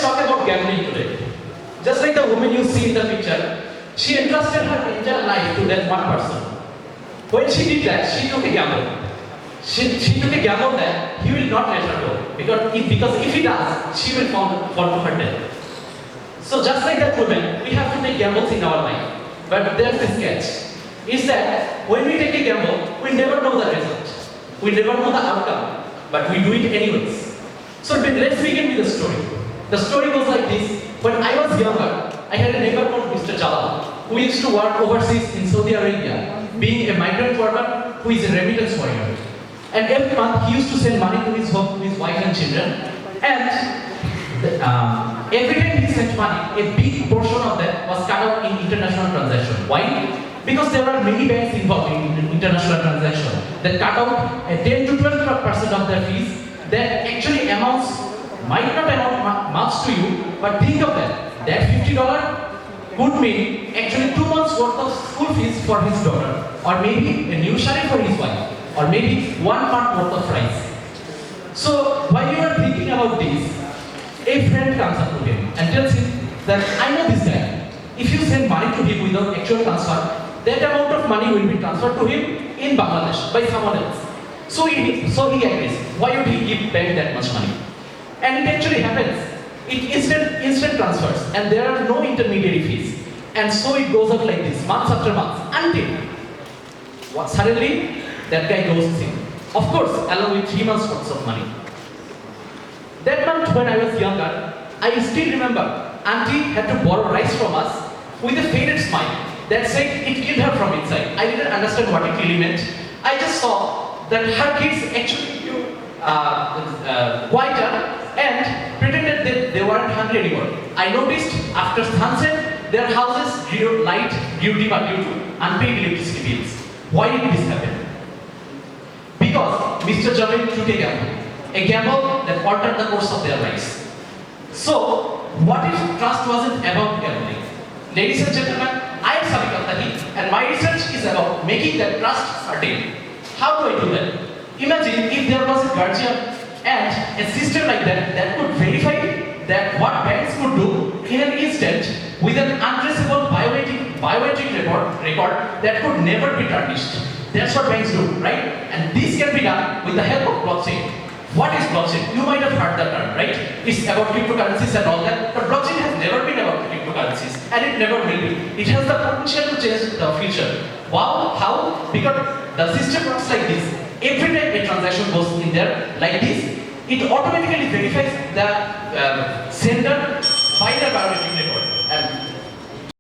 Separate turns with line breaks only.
talk about gambling today. Just like the woman you see in the picture, she entrusted her entire life to that one person. When she did that, she took a gamble. She took a gamble that he will not let her go. Because if he does, she will fall to her death. So just like that woman, we have to take gambles in our life. But there's this catch. Is that when we take a gamble, we never know the result. We never know the outcome. But we do it anyways. So let's begin with the story. The story goes like this. When I was younger, I had a neighbor called Mr. Jalal, who used to work overseas in Saudi Arabia, being a migrant worker who is a remittance warrior. And every month he used to send money to his home, to his wife and children. And every time he sent money, a big portion of that was cut out in international transaction. Why? Because there are many banks involved in international transaction that cut out a 10 to 12% of their fees that actually might not amount much to you, but think of that. That $50 could mean actually 2 months worth of school fees for his daughter, or maybe a new shari for his wife, or maybe 1 month worth of rice. So while you are thinking about this, a friend comes up to him and tells him that I know this guy. If you send money to him without actual transfer, that amount of money will be transferred to him in Bangladesh by someone else. So he agrees. Why would he give bank that much money? And it actually happens. It instant transfers, and there are no intermediary fees. And so it goes on like this, months after months, until suddenly that guy goes sick. Of course, along with 3 months worth of money. That month when I was younger, I still remember auntie had to borrow rice from us with a faded smile that said it killed her from inside. I didn't understand what it really meant. I just saw that her kids actually quieter and pretended that they weren't hungry anymore. I noticed after sunset, their houses grew dimmer due to unpaid electricity bills. Why did this happen? Because Mr. Jamil took a gamble that altered the course of their lives. So, what if trust wasn't about gambling? Ladies and gentlemen, I am Sabik Aftahee, and my research is about making that trust certain. How do I do that? Imagine if there was a guardian and a system like that could verify that what banks could do in an instant with an untraceable biometric record that could never be tarnished. That's what banks do, right? And this can be done with the help of blockchain. What is blockchain? You might have heard the term, right? It's about cryptocurrencies and all that, but blockchain has never been about cryptocurrencies, and it never will be. It has the potential to change the future. Wow, how? Because the system works like this. Every time a transaction goes in there like this, it automatically verifies the sender by the biometric record.